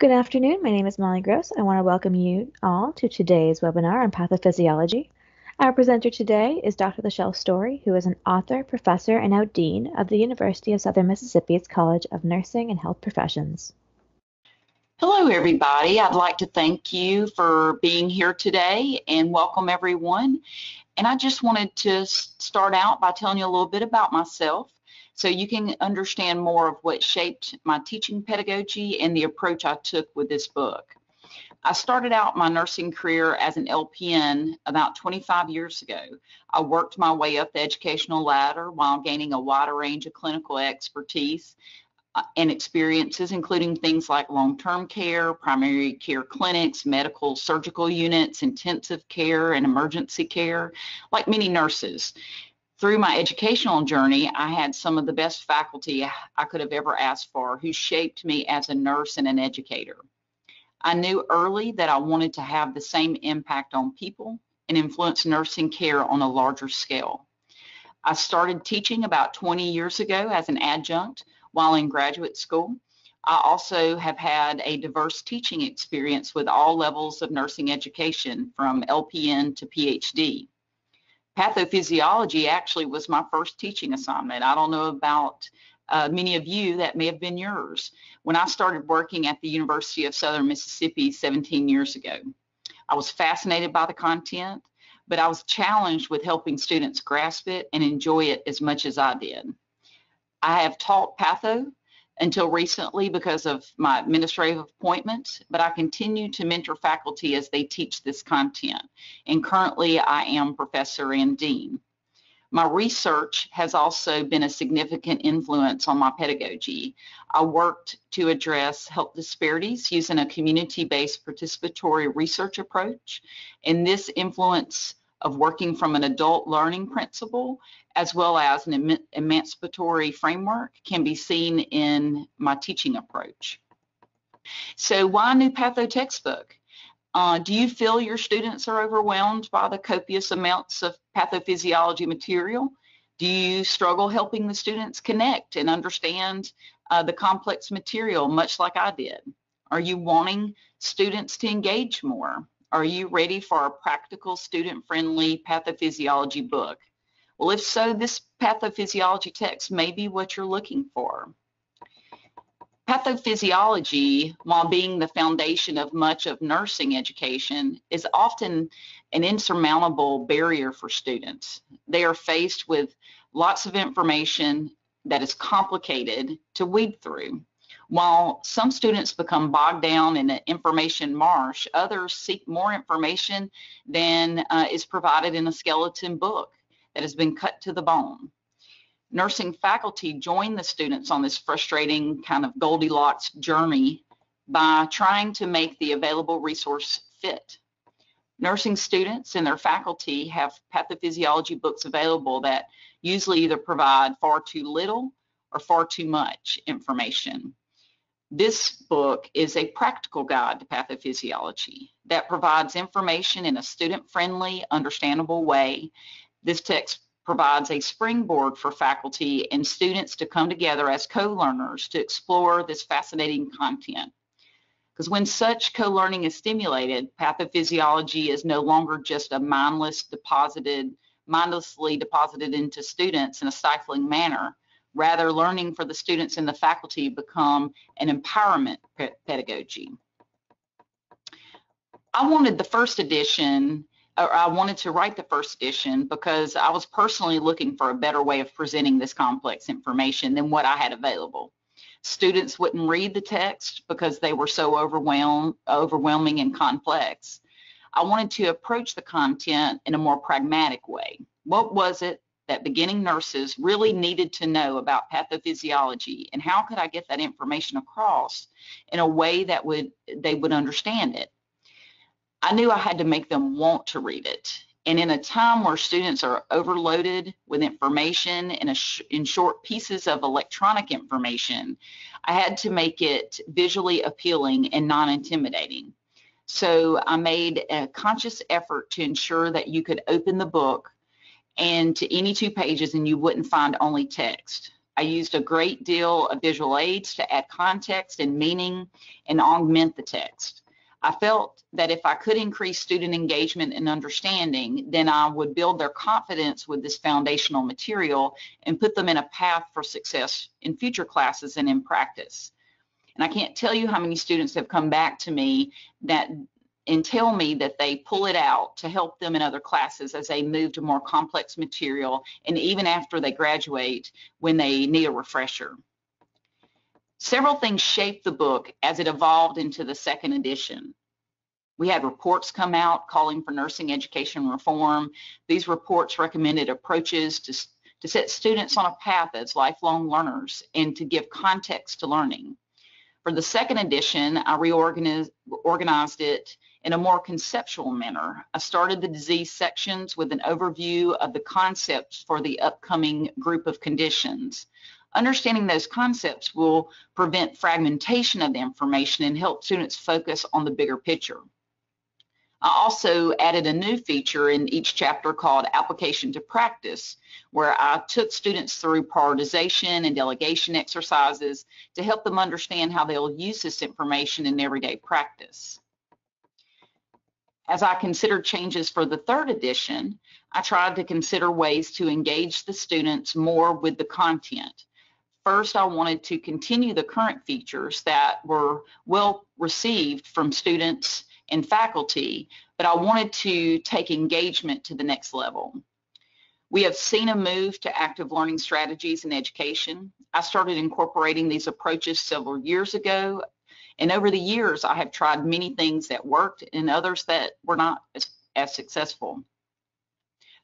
Good afternoon. My name is Molly Gross. I want to welcome you all to today's webinar on pathophysiology. Our presenter today is Dr. Lachel Story, who is an author, professor, and now dean of the University of Southern Mississippi's College of Nursing and Health Professions. Hello, everybody. I'd like to thank you for being here today and welcome everyone. And I just wanted to start out by telling you a little bit about myself so you can understand more of what shaped my teaching pedagogy and the approach I took with this book. I started out my nursing career as an LPN about 25 years ago. I worked my way up the educational ladder while gaining a wider range of clinical expertise and experiences, including things like long-term care, primary care clinics, medical surgical units, intensive care, and emergency care, like many nurses. Through my educational journey, I had some of the best faculty I could have ever asked for who shaped me as a nurse and an educator. I knew early that I wanted to have the same impact on people and influence nursing care on a larger scale. I started teaching about 20 years ago as an adjunct while in graduate school. I also have had a diverse teaching experience with all levels of nursing education, from LPN to PhD. Pathophysiology actually was my first teaching assignment. I don't know about many of you, that may have been yours. When I started working at the University of Southern Mississippi 17 years ago, I was fascinated by the content, but I was challenged with helping students grasp it and enjoy it as much as I did. I have taught patho until recently because of my administrative appointments, but I continue to mentor faculty as they teach this content. And currently I am professor and dean. My research has also been a significant influence on my pedagogy. I worked to address health disparities using a community-based participatory research approach, and this influence of working from an adult learning principle as well as an emancipatory framework can be seen in my teaching approach. So why a new patho textbook? Do you feel your students are overwhelmed by the copious amounts of pathophysiology material? Do you struggle helping the students connect and understand the complex material, much like I did? Are you wanting students to engage more? Are you ready for a practical, student-friendly pathophysiology book? Well, if so, this pathophysiology text may be what you're looking for. Pathophysiology, while being the foundation of much of nursing education, is often an insurmountable barrier for students. They are faced with lots of information that is complicated to weed through. While some students become bogged down in an information marsh, others seek more information than is provided in a skeleton book that has been cut to the bone. Nursing faculty join the students on this frustrating kind of Goldilocks journey by trying to make the available resource fit. Nursing students and their faculty have pathophysiology books available that usually either provide far too little or far too much information. This book is a practical guide to pathophysiology that provides information in a student-friendly, understandable way. This text provides a springboard for faculty and students to come together as co-learners to explore this fascinating content. Because when such co-learning is stimulated, pathophysiology is no longer just a mindlessly deposited into students in a stifling manner. Rather, learning for the students and the faculty become an empowerment pedagogy. I wanted to write the first edition because I was personally looking for a better way of presenting this complex information than what I had available. Students wouldn't read the text because they were so overwhelming and complex. I wanted to approach the content in a more pragmatic way. What was it that beginning nurses really needed to know about pathophysiology, and how could I get that information across in a way that they would understand it? I knew I had to make them want to read it. And in a time where students are overloaded with information in short pieces of electronic information, I had to make it visually appealing and non-intimidating. So I made a conscious effort to ensure that you could open the book and to any 2 pages and you wouldn't find only text. I I used a great deal of visual aids to add context and meaning and augment the text. I felt that if I could increase student engagement and understanding, then I would build their confidence with this foundational material and put them in a path for success in future classes and in practice. And I can't tell you how many students have come back to me and tell me that they pull it out to help them in other classes as they move to more complex material, and even after they graduate when they need a refresher. Several things shaped the book as it evolved into the second edition. We had reports come out calling for nursing education reform. These reports recommended approaches to set students on a path as lifelong learners and to give context to learning. For the second edition, I reorganized it in a more conceptual manner. I started the disease sections with an overview of the concepts for the upcoming group of conditions. Understanding those concepts will prevent fragmentation of the information and help students focus on the bigger picture. I also added a new feature in each chapter called Application to Practice, where I took students through prioritization and delegation exercises to help them understand how they'll use this information in everyday practice. As I considered changes for the third edition, I tried to consider ways to engage the students more with the content. First, I wanted to continue the current features that were well received from students and faculty, but I wanted to take engagement to the next level. We have seen a move to active learning strategies in education. I started incorporating these approaches several years ago, and over the years, I have tried many things that worked and others that were not as successful.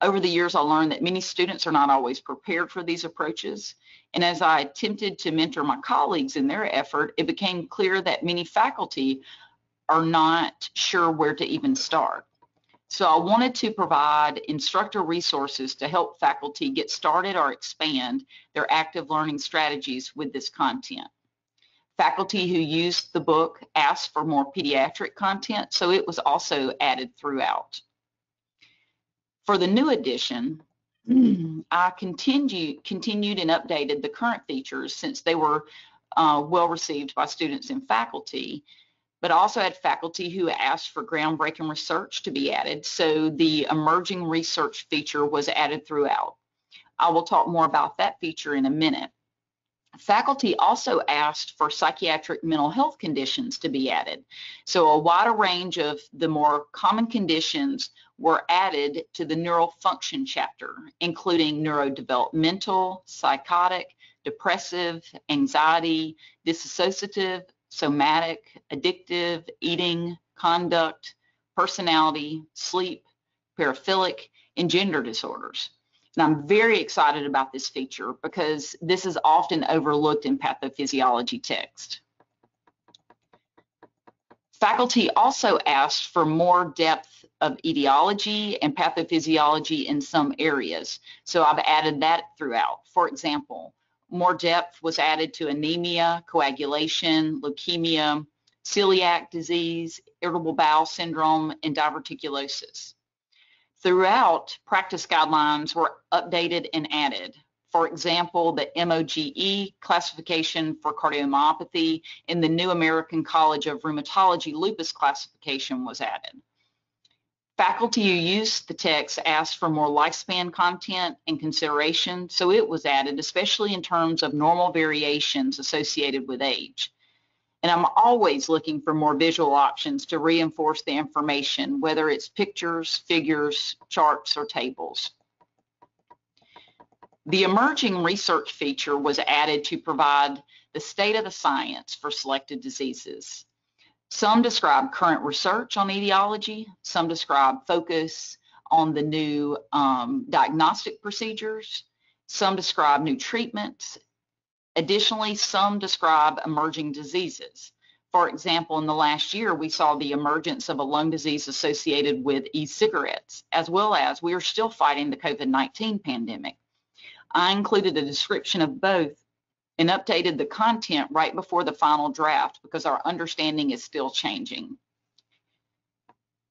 Over the years, I learned that many students are not always prepared for these approaches. And as I attempted to mentor my colleagues in their effort, it became clear that many faculty are not sure where to even start. So I wanted to provide instructor resources to help faculty get started or expand their active learning strategies with this content. Faculty who used the book asked for more pediatric content, so it was also added throughout. For the new edition, I continued and updated the current features since they were well received by students and faculty, but also had faculty who asked for groundbreaking research to be added, so the emerging research feature was added throughout. I will talk more about that feature in a minute. Faculty also asked for psychiatric mental health conditions to be added. So a wider range of the more common conditions were added to the neural function chapter, including neurodevelopmental, psychotic, depressive, anxiety, dissociative, somatic, addictive, eating, conduct, personality, sleep, paraphilic, and gender disorders. And I'm very excited about this feature because this is often overlooked in pathophysiology text. Faculty also asked for more depth of etiology and pathophysiology in some areas, so I've added that throughout. For example, more depth was added to anemia, coagulation, leukemia, celiac disease, irritable bowel syndrome, and diverticulosis. Throughout, practice guidelines were updated and added. For example, the MOGE classification for cardiomyopathy and the New American College of Rheumatology lupus classification was added. Faculty who used the text asked for more lifespan content and consideration, so it was added, especially in terms of normal variations associated with age. And I'm always looking for more visual options to reinforce the information, whether it's pictures, figures, charts, or tables. The emerging research feature was added to provide the state of the science for selected diseases. Some describe current research on etiology, some describe focus on the new diagnostic procedures, some describe new treatments. Additionally, some describe emerging diseases. For example, in the last year, we saw the emergence of a lung disease associated with e-cigarettes, as well as we are still fighting the COVID-19 pandemic. I included a description of both and updated the content right before the final draft because our understanding is still changing.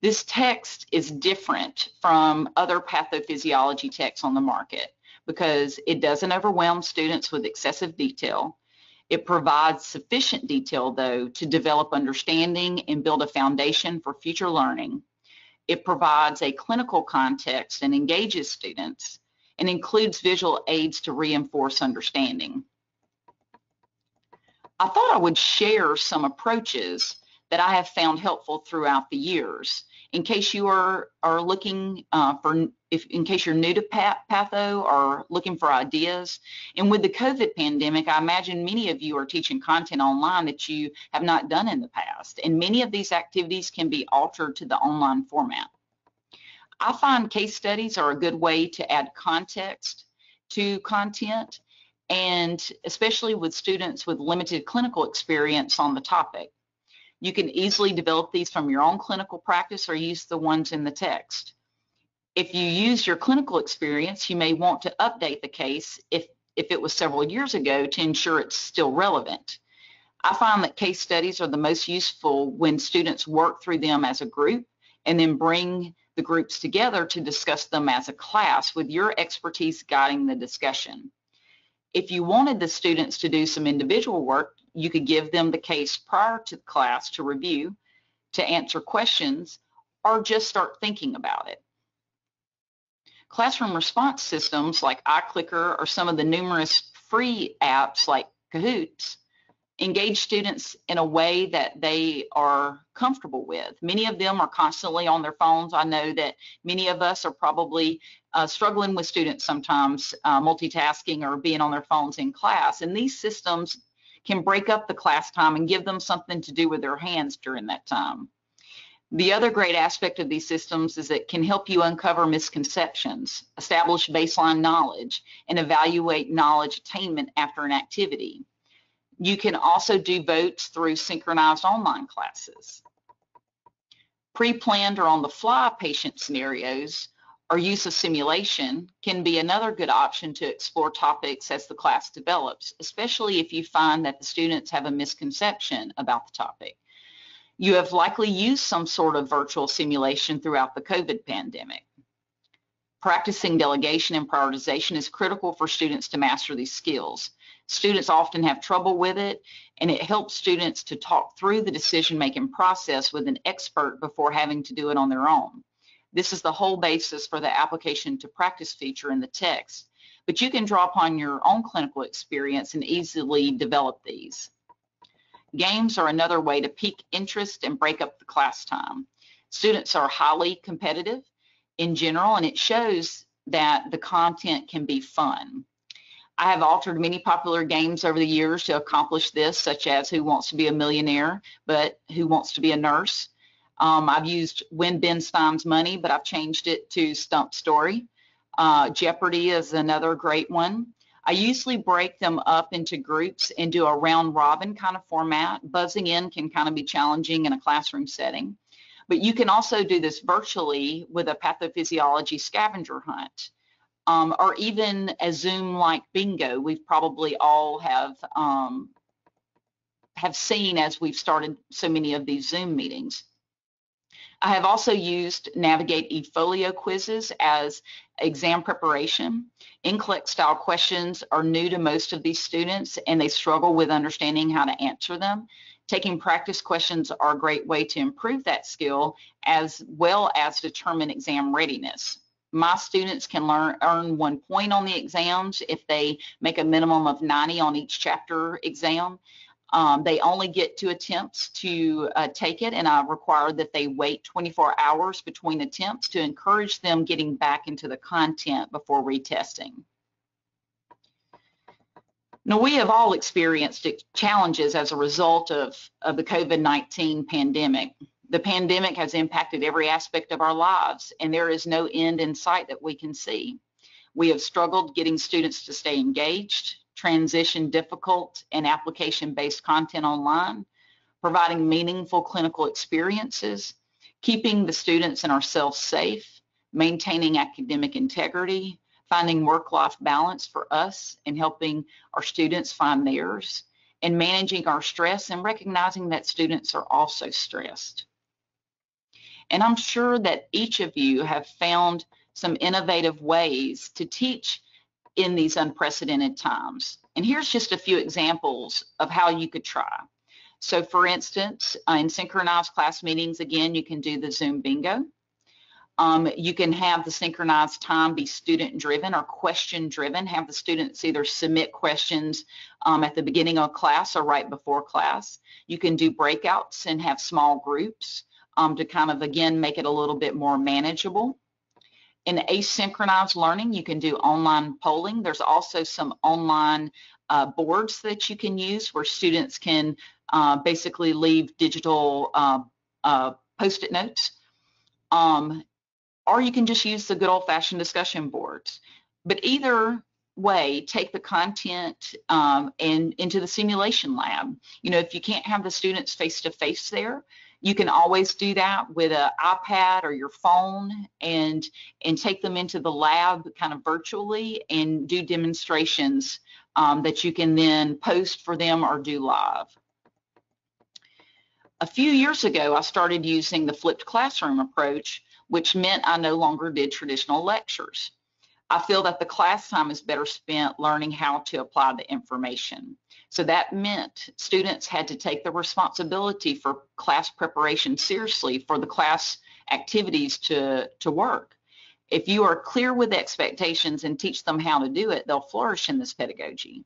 This text is different from other pathophysiology texts on the market because it doesn't overwhelm students with excessive detail. It provides sufficient detail, though, to develop understanding and build a foundation for future learning. It provides a clinical context and engages students, and includes visual aids to reinforce understanding. I thought I would share some approaches that I have found helpful throughout the years. In case you are looking in case you're new to Patho or looking for ideas. And with the COVID pandemic, I imagine many of you are teaching content online that you have not done in the past. And many of these activities can be altered to the online format. I find case studies are a good way to add context to content, and especially with students with limited clinical experience on the topic. You can easily develop these from your own clinical practice or use the ones in the text. If you use your clinical experience, you may want to update the case if it was several years ago to ensure it's still relevant. I find that case studies are the most useful when students work through them as a group and then bring the groups together to discuss them as a class with your expertise guiding the discussion. If you wanted the students to do some individual work, you could give them the case prior to the class to review, to answer questions, or just start thinking about it. Classroom response systems like iClicker or some of the numerous free apps like Kahoots engage students in a way that they are comfortable with. Many of them are constantly on their phones. I know that many of us are probably struggling with students sometimes, multitasking or being on their phones in class. And these systems can break up the class time and give them something to do with their hands during that time. The other great aspect of these systems is it can help you uncover misconceptions, establish baseline knowledge, and evaluate knowledge attainment after an activity. You can also do votes through synchronized online classes. Pre-planned or on-the-fly patient scenarios or use of simulation can be another good option to explore topics as the class develops, especially if you find that the students have a misconception about the topic. You have likely used some sort of virtual simulation throughout the COVID pandemic. Practicing delegation and prioritization is critical for students to master these skills. Students often have trouble with it, and it helps students to talk through the decision-making process with an expert before having to do it on their own. This is the whole basis for the application to practice feature in the text, but you can draw upon your own clinical experience and easily develop these. Games are another way to pique interest and break up the class time. Students are highly competitive in general, and it shows that the content can be fun. I have altered many popular games over the years to accomplish this, such as Who Wants to Be a Millionaire, but Who Wants to Be a Nurse? I've used Win Ben Stein's Money, but I've changed it to Stump Story. Jeopardy is another great one. I usually break them up into groups and do a round robin kind of format. Buzzing in can kind of be challenging in a classroom setting, but you can also do this virtually with a pathophysiology scavenger hunt. Or even a Zoom-like bingo. We've probably all have seen as we've started so many of these Zoom meetings. I have also used Navigate eFolio quizzes as exam preparation. NCLEX style questions are new to most of these students, and they struggle with understanding how to answer them. Taking practice questions are a great way to improve that skill as well as determine exam readiness. My students can earn 1 point on the exams if they make a minimum of 90 on each chapter exam. They only get 2 attempts to take it, and I require that they wait 24 hours between attempts to encourage them getting back into the content before retesting. Now, we have all experienced challenges as a result of the COVID-19 pandemic. The pandemic has impacted every aspect of our lives, and there is no end in sight that we can see. We have struggled getting students to stay engaged, transition difficult and application-based content online, providing meaningful clinical experiences, keeping the students and ourselves safe, maintaining academic integrity, finding work-life balance for us and helping our students find theirs, and managing our stress and recognizing that students are also stressed. And I'm sure that each of you have found some innovative ways to teach in these unprecedented times. And here's just a few examples of how you could try. So for instance, in synchronized class meetings, again, you can do the Zoom bingo. You can have the synchronized time be student-driven or question-driven, have the students either submit questions at the beginning of class or right before class. You can do breakouts and have small groups to kind of, again, make it a little bit more manageable. In asynchronous learning, you can do online polling. There's also some online boards that you can use where students can basically leave digital Post-it notes. Or you can just use the good old-fashioned discussion boards. But either way, take the content and into the simulation lab. You know, if you can't have the students face-to-face there, you can always do that with an iPad or your phone and take them into the lab kind of virtually and do demonstrations that you can then post for them or do live. A few years ago, I started using the flipped classroom approach, which meant I no longer did traditional lectures. I feel that the class time is better spent learning how to apply the information. So that meant students had to take the responsibility for class preparation seriously for the class activities to work. If you are clear with expectations and teach them how to do it, they'll flourish in this pedagogy.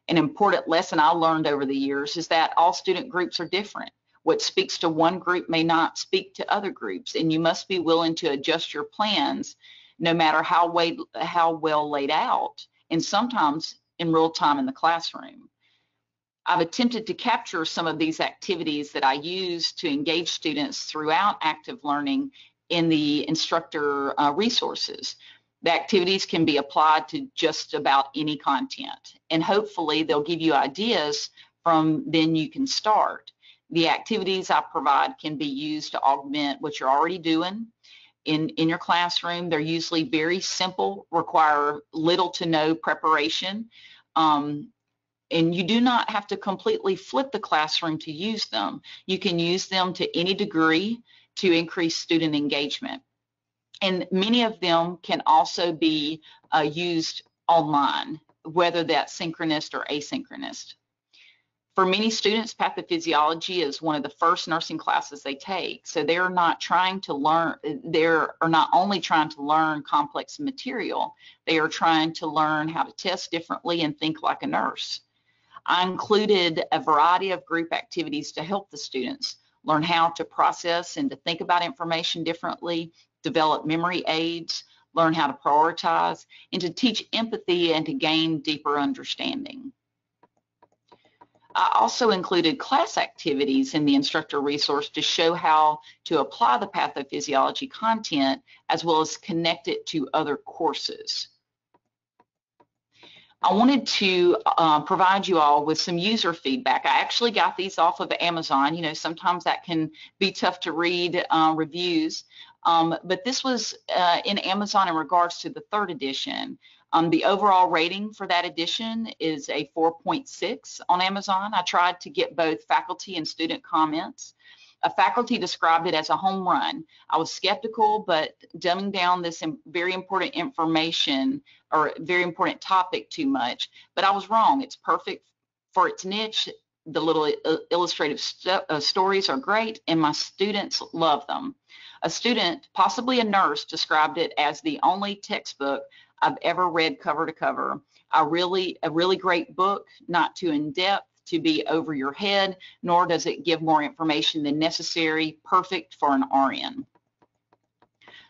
An important lesson I learned over the years is that all student groups are different. What speaks to one group may not speak to other groups, and you must be willing to adjust your plans no matter how well laid out, and sometimes in real time in the classroom. I've attempted to capture some of these activities that I use to engage students throughout active learning in the instructor resources. The activities can be applied to just about any content, and hopefully they'll give you ideas from then you can start. The activities I provide can be used to augment what you're already doing in your classroom. They're usually very simple, require little to no preparation, and you do not have to completely flip the classroom to use them. You can use them to any degree to increase student engagement. And many of them can also be used online, whether that's synchronous or asynchronous. For many students, pathophysiology is one of the first nursing classes they take. So they're not only trying to learn complex material, they are trying to learn how to test differently and think like a nurse. I included a variety of group activities to help the students learn how to process and to think about information differently, develop memory aids, learn how to prioritize, and to teach empathy and to gain deeper understanding. I also included class activities in the instructor resource to show how to apply the pathophysiology content as well as connect it to other courses. I wanted to provide you all with some user feedback. I actually got these off of Amazon. You know, sometimes that can be tough to read reviews, but this was in Amazon in regards to the 3rd edition. The overall rating for that edition is a 4.6 on Amazon. I tried to get both faculty and student comments. A faculty described it as a home run. I was skeptical, but dumbing down this very important information or very important topic too much, but I was wrong. It's perfect for its niche. The little illustrative stories are great, and my students love them. A student, possibly a nurse, described it as the only textbook I've ever read cover to cover. A really great book, not too in-depth to be over your head, nor does it give more information than necessary, perfect for an RN.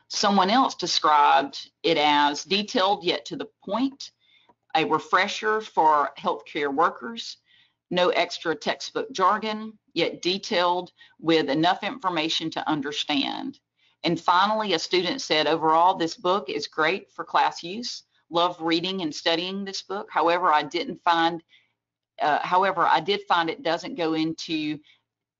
Someone else described it as detailed yet to the point, a refresher for healthcare workers, no extra textbook jargon, yet detailed with enough information to understand. And finally, a student said, overall, this book is great for class use. Love reading and studying this book. However, I did find it doesn't go into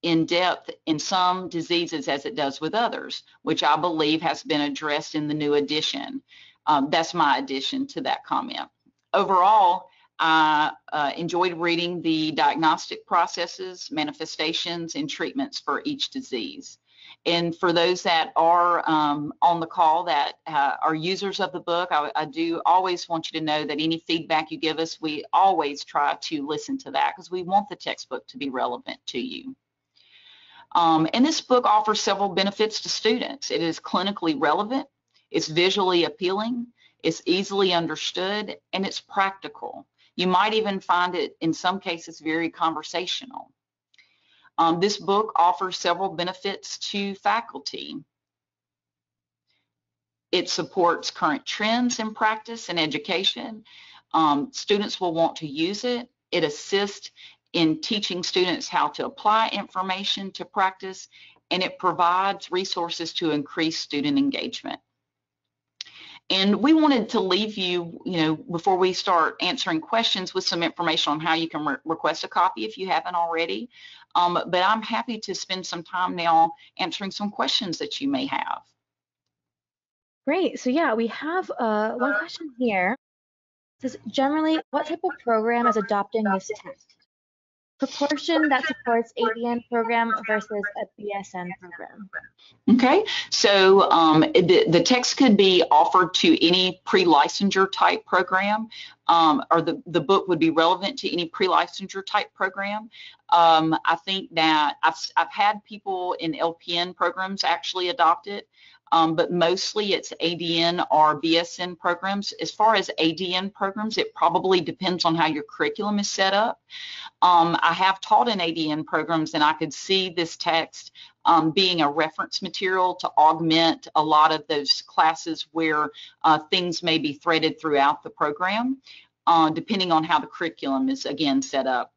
in depth in some diseases as it does with others, which I believe has been addressed in the new edition. That's my addition to that comment. Overall, I enjoyed reading the diagnostic processes, manifestations, and treatments for each disease. And for those that are on the call that are users of the book, I do always want you to know that any feedback you give us, we always try to listen to that because we want the textbook to be relevant to you. And this book offers several benefits to students. It is clinically relevant, it's visually appealing, it's easily understood, and it's practical. You might even find it, in some cases, very conversational. This book offers several benefits to faculty. It supports current trends in practice and education. Students will want to use it. It assists in teaching students how to apply information to practice, and it provides resources to increase student engagement. And we wanted to leave you, before we start answering questions, with some information on how you can request a copy if you haven't already. But I'm happy to spend some time now answering some questions that you may have. Great. So yeah, we have one question here. It says, generally, what type of program is adopting this text? Proportion that supports ADN program versus a BSN program. Okay, so the text could be offered to any pre-licensure type program, or the book would be relevant to any pre-licensure type program. I think that I've had people in LPN programs actually adopt it, but mostly it's ADN or BSN programs. As far as ADN programs, it probably depends on how your curriculum is set up. I have taught in ADN programs, and I could see this text being a reference material to augment a lot of those classes where things may be threaded throughout the program, depending on how the curriculum is, again, set up.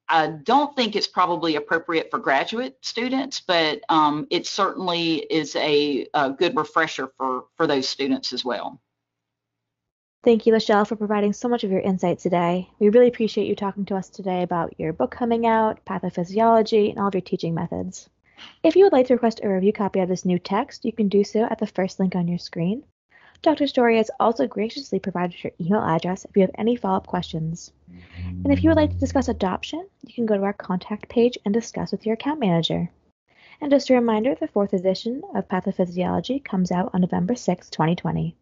I don't think it's probably appropriate for graduate students, but it certainly is a good refresher for those students as well. Thank you, Lachel, for providing so much of your insight today. We really appreciate you talking to us today about your book coming out, Pathophysiology, and all of your teaching methods. If you would like to request a review copy of this new text, you can do so at the first link on your screen. Dr. Story has also graciously provided your email address if you have any follow-up questions. And if you would like to discuss adoption, you can go to our contact page and discuss with your account manager. And just a reminder, the 4th edition of Pathophysiology comes out on November 6, 2020.